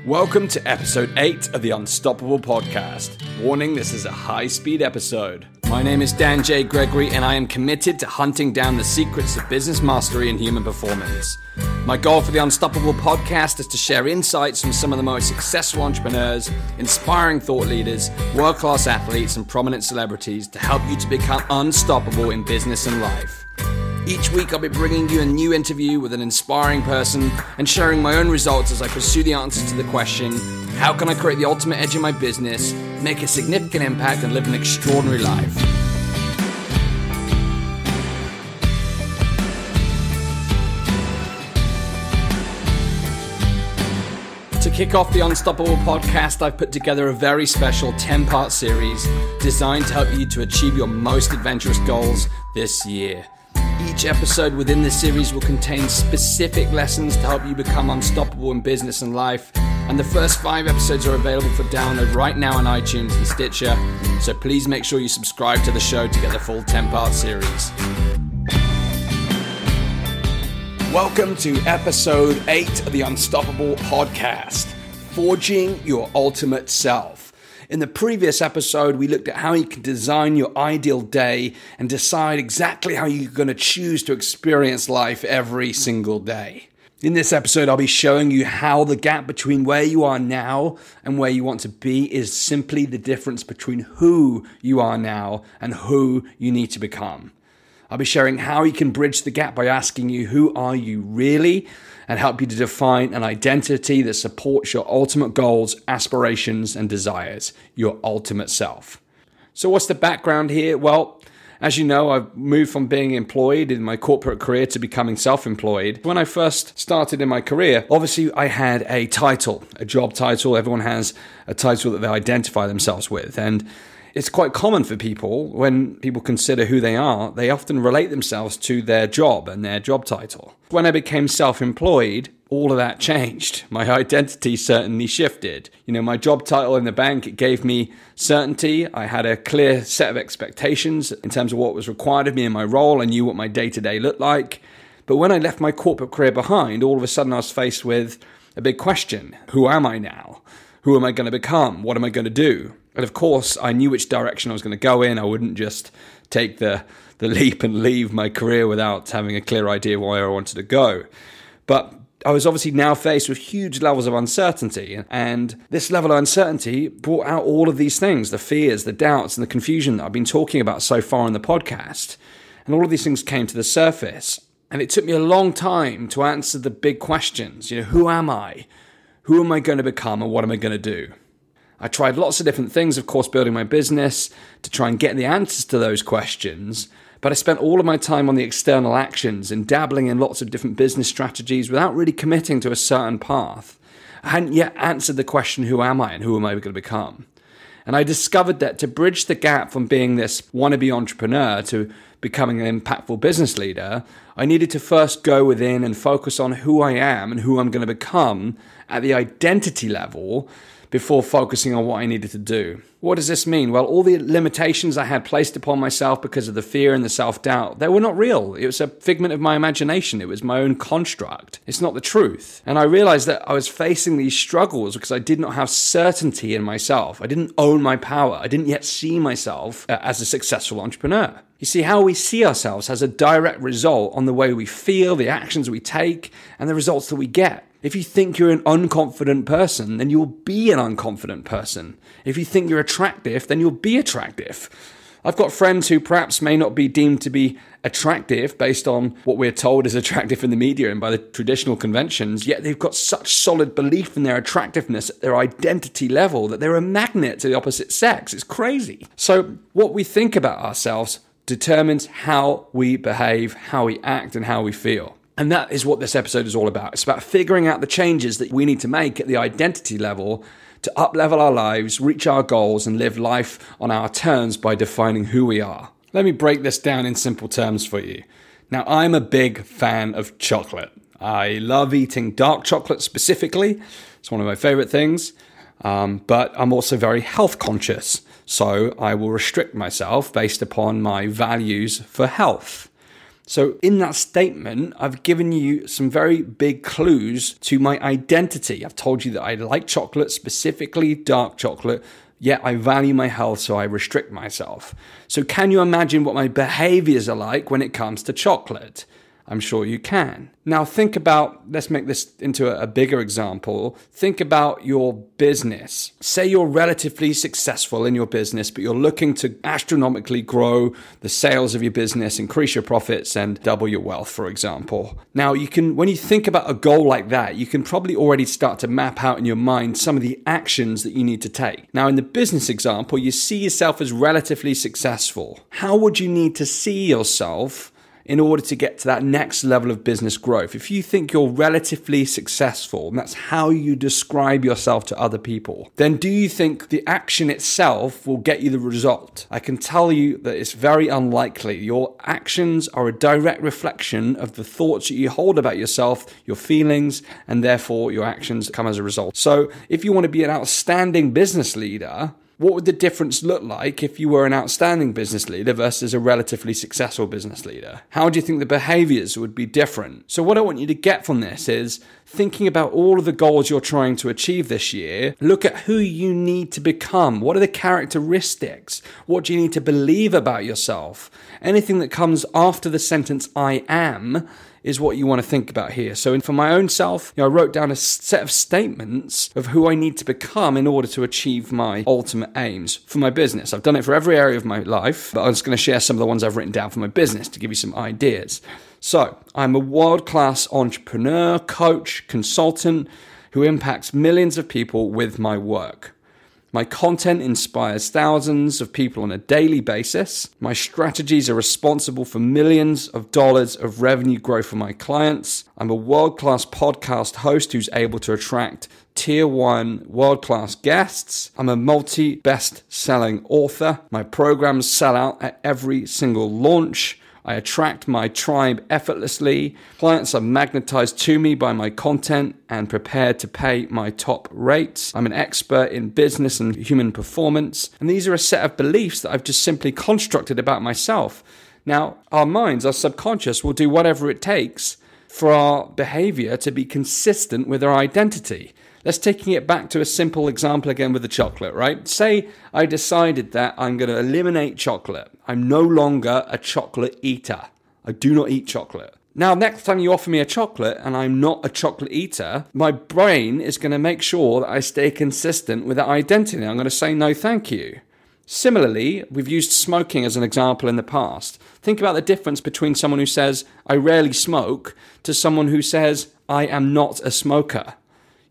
Welcome to episode 8 of the Unstoppable podcast. Warning, this is a high-speed episode. My name is Dan J. Gregory, and I am committed to hunting down the secrets of business mastery and human performance. My goal for the Unstoppable podcast is to share insights from some of the most successful entrepreneurs, inspiring thought leaders, world-class athletes, and prominent celebrities to help you to become unstoppable in business and life. Each week I'll be bringing you a new interview with an inspiring person and sharing my own results as I pursue the answers to the question, how can I create the ultimate edge in my business, make a significant impact, and live an extraordinary life? To kick off the Unstoppable podcast, I've put together a very special 10-part series designed to help you to achieve your most adventurous goals this year. Each episode within this series will contain specific lessons to help you become unstoppable in business and life. And the first 5 episodes are available for download right now on iTunes and Stitcher. So please make sure you subscribe to the show to get the full 10-part series. Welcome to episode 8 of the Unstoppable podcast, Forging Your Ultimate Self. In the previous episode, we looked at how you can design your ideal day and decide exactly how you're going to choose to experience life every single day. In this episode, I'll be showing you how the gap between where you are now and where you want to be is simply the difference between who you are now and who you need to become. I'll be sharing how you can bridge the gap by asking you, who are you really? And help you to define an identity that supports your ultimate goals, aspirations, and desires, your ultimate self. So what's the background here? Well, as you know, I've moved from being employed in my corporate career to becoming self-employed. When I first started in my career, obviously I had a title, a job title. Everyone has a title that they identify themselves with. And it's quite common for people, when people consider who they are, they often relate themselves to their job and their job title. When I became self-employed, all of that changed. My identity certainly shifted. My job title in the bank, it gave me certainty. I had a clear set of expectations in terms of what was required of me in my role. I knew what my day-to-day looked like. But when I left my corporate career behind, all of a sudden I was faced with a big question. Who am I now? Who am I going to become? What am I going to do? And of course, I knew which direction I was going to go in. I wouldn't just take the leap and leave my career without having a clear idea where I wanted to go. But I was obviously now faced with huge levels of uncertainty. And this level of uncertainty brought out all of these things, the fears, the doubts, and the confusion that I've been talking about so far in the podcast. And all of these things came to the surface. And it took me a long time to answer the big questions. Who am I? Who am I going to become? And what am I going to do? I tried lots of different things, of course, building my business to try and get the answers to those questions. But I spent all of my time on the external actions and dabbling in lots of different business strategies without really committing to a certain path. I hadn't yet answered the question, who am I and who am I going to become? And I discovered that to bridge the gap from being this wannabe entrepreneur to becoming an impactful business leader, I needed to first go within and focus on who I am and who I'm going to become at the identity level before focusing on what I needed to do. What does this mean? Well, all the limitations I had placed upon myself because of the fear and the self-doubt, they were not real. It was a figment of my imagination. It was my own construct. It's not the truth. And I realized that I was facing these struggles because I did not have certainty in myself. I didn't own my power. I didn't yet see myself as a successful entrepreneur. You see, how we see ourselves has a direct result on the way we feel, the actions we take, and the results that we get. If you think you're an unconfident person, then you'll be an unconfident person. If you think you're attractive, then you'll be attractive. I've got friends who perhaps may not be deemed to be attractive based on what we're told is attractive in the media and by the traditional conventions, yet they've got such solid belief in their attractiveness at their identity level that they're a magnet to the opposite sex. It's crazy. So what we think about ourselves determines how we behave, how we act, and how we feel. And that is what this episode is all about. It's about figuring out the changes that we need to make at the identity level to up-level our lives, reach our goals, and live life on our terms by defining who we are. Let me break this down in simple terms for you. Now, I'm a big fan of chocolate. I love eating dark chocolate specifically. It's one of my favorite things. But I'm also very health conscious. So I will restrict myself based upon my values for health. So in that statement, I've given you some very big clues to my identity. I've told you that I like chocolate, specifically dark chocolate, yet I value my health, so I restrict myself. So can you imagine what my behaviors are like when it comes to chocolate? I'm sure you can. Now think about, let's make this into a bigger example. Think about your business. Say you're relatively successful in your business, but you're looking to astronomically grow the sales of your business, increase your profits, and double your wealth, for example. Now when you think about a goal like that, you can probably already start to map out in your mind some of the actions that you need to take. Now in the business example, you see yourself as relatively successful. How would you need to see yourself in order to get to that next level of business growth? If you think you're relatively successful, and that's how you describe yourself to other people, then do you think the action itself will get you the result? I can tell you that it's very unlikely. Your actions are a direct reflection of the thoughts that you hold about yourself, your feelings, and therefore your actions come as a result. So if you want to be an outstanding business leader, what would the difference look like if you were an outstanding business leader versus a relatively successful business leader? How do you think the behaviors would be different? So what I want you to get from this is thinking about all of the goals you're trying to achieve this year. Look at who you need to become. What are the characteristics? What do you need to believe about yourself? Anything that comes after the sentence I am is what you want to think about here. So for my own self, I wrote down a set of statements of who I need to become in order to achieve my ultimate aims for my business. I've done it for every area of my life, but I'm just going to share some of the ones I've written down for my business to give you some ideas. So I'm a world-class entrepreneur, coach, consultant who impacts millions of people with my work. My content inspires thousands of people on a daily basis. My strategies are responsible for millions of dollars of revenue growth for my clients. I'm a world-class podcast host who's able to attract tier 1 world-class guests. I'm a multi-best-selling author. My programs sell out at every single launch. I attract my tribe effortlessly. Clients are magnetized to me by my content and prepared to pay my top rates. I'm an expert in business and human performance. And these are a set of beliefs that I've just simply constructed about myself. Now, our minds, our subconscious, will do whatever it takes for our behavior to be consistent with our identity. Let's taking it back to a simple example again with the chocolate, right? Say I decided that I'm going to eliminate chocolate. I'm no longer a chocolate eater. I do not eat chocolate. Now, next time you offer me a chocolate and I'm not a chocolate eater, my brain is going to make sure that I stay consistent with that identity. I'm going to say no, thank you. Similarly, we've used smoking as an example in the past. Think about the difference between someone who says, I rarely smoke, to someone who says, I am not a smoker.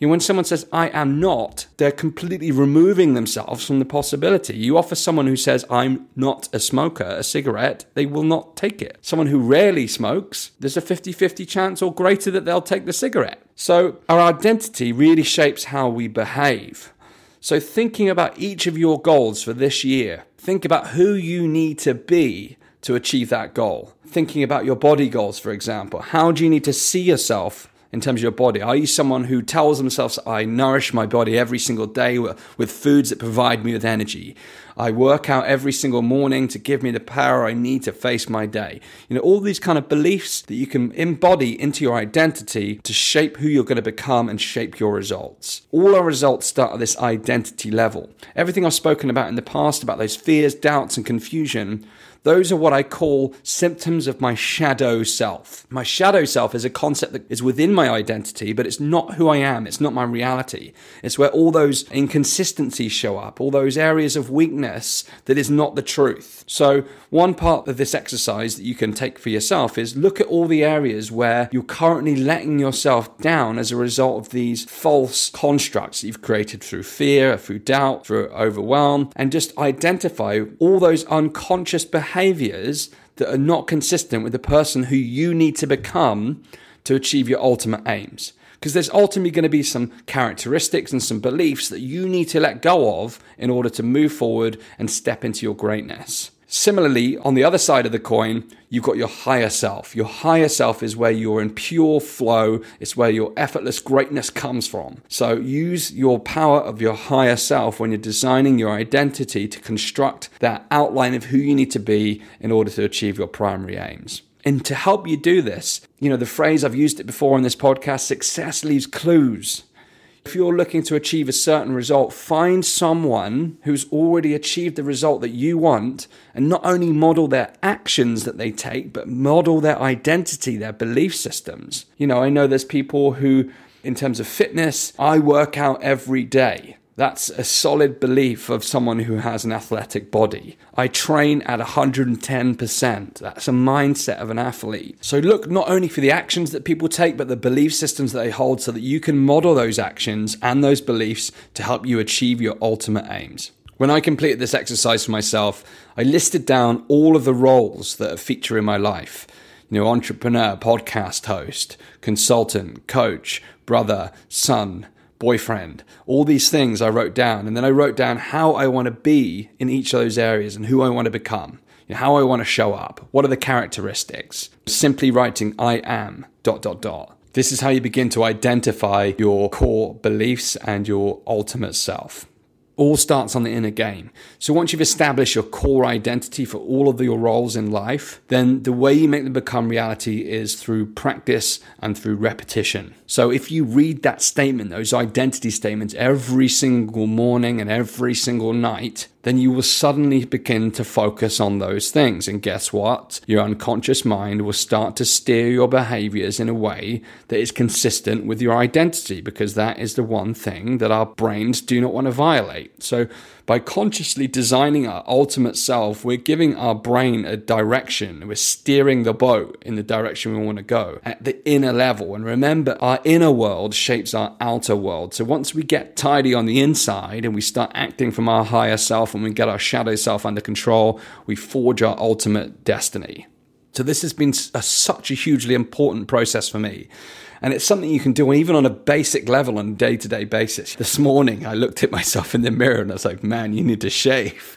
When someone says, I am not, they're completely removing themselves from the possibility. You offer someone who says, I'm not a smoker, a cigarette, they will not take it. Someone who rarely smokes, there's a 50-50 chance or greater that they'll take the cigarette. So our identity really shapes how we behave. So thinking about each of your goals for this year, think about who you need to be to achieve that goal. Thinking about your body goals, for example. How do you need to see yourself in terms of your body? Are you someone who tells themselves, I nourish my body every single day with foods that provide me with energy? I work out every single morning to give me the power I need to face my day. All these kind of beliefs that you can embody into your identity to shape who you're going to become and shape your results. All our results start at this identity level. Everything I've spoken about in the past, about those fears, doubts, and confusion, those are what I call symptoms of my shadow self. My shadow self is a concept that is within my identity, but it's not who I am. It's not my reality. It's where all those inconsistencies show up, all those areas of weakness that is not the truth. So one part of this exercise that you can take for yourself is look at all the areas where you're currently letting yourself down as a result of these false constructs that you've created through fear, through doubt, through overwhelm, and just identify all those unconscious behaviors that are not consistent with the person who you need to become to achieve your ultimate aims. Because there's ultimately going to be some characteristics and some beliefs that you need to let go of in order to move forward and step into your greatness. Similarly, on the other side of the coin, you've got your higher self. Your higher self is where you're in pure flow. It's where your effortless greatness comes from. So use your power of your higher self when you're designing your identity to construct that outline of who you need to be in order to achieve your primary aims. And to help you do this, the phrase, I've used it before on this podcast, success leaves clues. If you're looking to achieve a certain result, find someone who's already achieved the result that you want, and not only model their actions that they take, but model their identity, their belief systems. I know there's people who, in terms of fitness, I work out every day. That's a solid belief of someone who has an athletic body. I train at 110%. That's a mindset of an athlete. So look not only for the actions that people take, but the belief systems that they hold so that you can model those actions and those beliefs to help you achieve your ultimate aims. When I completed this exercise for myself, I listed down all of the roles that feature in my life. Entrepreneur, podcast host, consultant, coach, brother, son, boyfriend, all these things I wrote down. And then I wrote down how I want to be in each of those areas and who I want to become, how I want to show up. What are the characteristics? Simply writing, I am, ... This is how you begin to identify your core beliefs and your ultimate self. All starts on the inner game. So once you've established your core identity for all of your roles in life, then the way you make them become reality is through practice and through repetition. So if you read that statement, those identity statements every single morning and every single night, then you will suddenly begin to focus on those things. And guess what? Your unconscious mind will start to steer your behaviors in a way that is consistent with your identity, because that is the one thing that our brains do not want to violate. So by consciously designing our ultimate self, we're giving our brain a direction. We're steering the boat in the direction we want to go at the inner level. And remember, our inner world shapes our outer world. So once we get tidy on the inside and we start acting from our higher self and we get our shadow self under control, we forge our ultimate destiny. So this has been such a hugely important process for me. And it's something you can do even on a basic level on a day-to-day basis. This morning, I looked at myself in the mirror and I was like, man, you need to shave.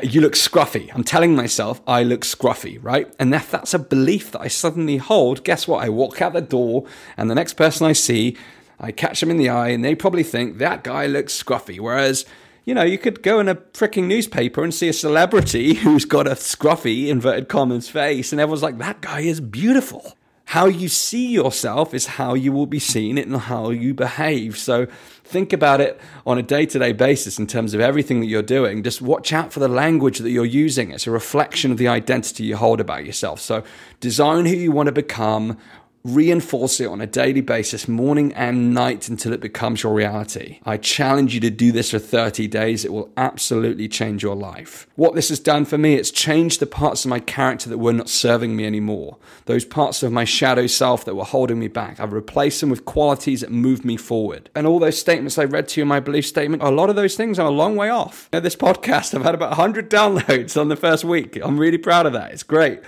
You look scruffy. I'm telling myself I look scruffy, right? And if that's a belief that I suddenly hold, guess what? I walk out the door and the next person I see, I catch them in the eye and they probably think that guy looks scruffy. Whereas, you could go in a freaking newspaper and see a celebrity who's got a scruffy, inverted commas face and everyone's like, that guy is beautiful. How you see yourself is how you will be seen and how you behave. So think about it on a day-to-day basis in terms of everything that you're doing. Just watch out for the language that you're using. It's a reflection of the identity you hold about yourself. So design who you want to become. Reinforce it on a daily basis, morning and night, until it becomes your reality. I challenge you to do this for 30 days. It will absolutely change your life. What this has done for me, it's changed the parts of my character that were not serving me anymore. Those parts of my shadow self that were holding me back. I've replaced them with qualities that move me forward. And all those statements I read to you in my belief statement, a lot of those things are a long way off. This podcast, I've had about 100 downloads on the first week. I'm really proud of that. It's great.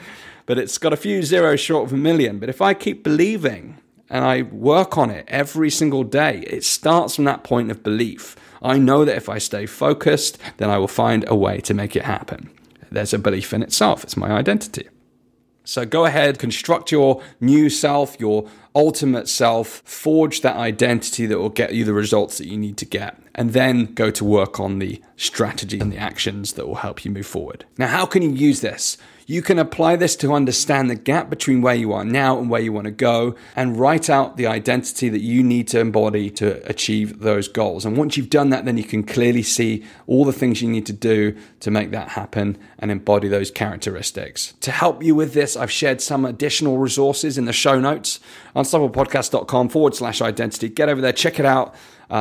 But it's got a few zeros short of 1 million. But if I keep believing and I work on it every single day, it starts from that point of belief. I know that if I stay focused, then I will find a way to make it happen. There's a belief in itself. It's my identity. So go ahead, construct your new self, your ultimate self, forge that identity that will get you the results that you need to get, and then go to work on the strategy and the actions that will help you move forward. Now, how can you use this? You can apply this to understand the gap between where you are now and where you want to go, and write out the identity that you need to embody to achieve those goals. And once you've done that, then you can clearly see all the things you need to do to make that happen and embody those characteristics. To help you with this, I've shared some additional resources in the show notes, unstoppablepodcast.com/identity. Get over there, check it out.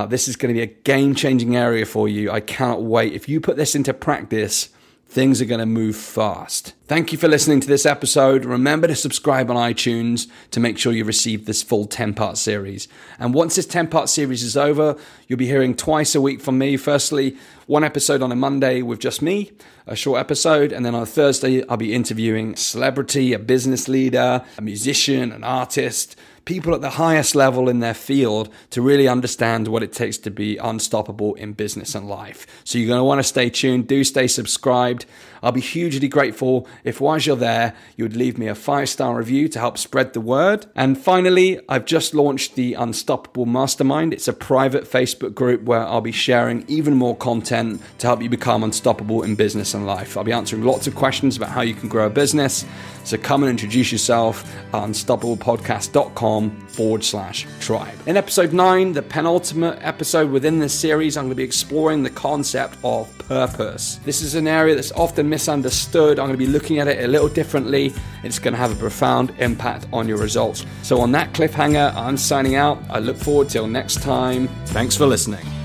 This is going to be a game-changing area for you. I cannot wait. If you put this into practice, things are going to move fast. Thank you for listening to this episode. Remember to subscribe on iTunes to make sure you receive this full 10-part series. And once this 10-part series is over, you'll be hearing twice a week from me. Firstly, one episode on a Monday with just me, a short episode. And then on a Thursday, I'll be interviewing a celebrity, a business leader, a musician, an artist, people at the highest level in their field to really understand what it takes to be unstoppable in business and life. So you're going to want to stay tuned. Do stay subscribed. I'll be hugely grateful if while you're there, you would leave me a 5-star review to help spread the word. And finally, I've just launched the Unstoppable Mastermind. It's a private Facebook group where I'll be sharing even more content content to help you become unstoppable in business and life. I'll be answering lots of questions about how you can grow a business. So come and introduce yourself at unstoppablepodcast.com/tribe. In episode 9, the penultimate episode within this series, I'm going to be exploring the concept of purpose. This is an area that's often misunderstood. I'm going to be looking at it a little differently. It's going to have a profound impact on your results. So on that cliffhanger, I'm signing out. I look forward till next time. Thanks for listening.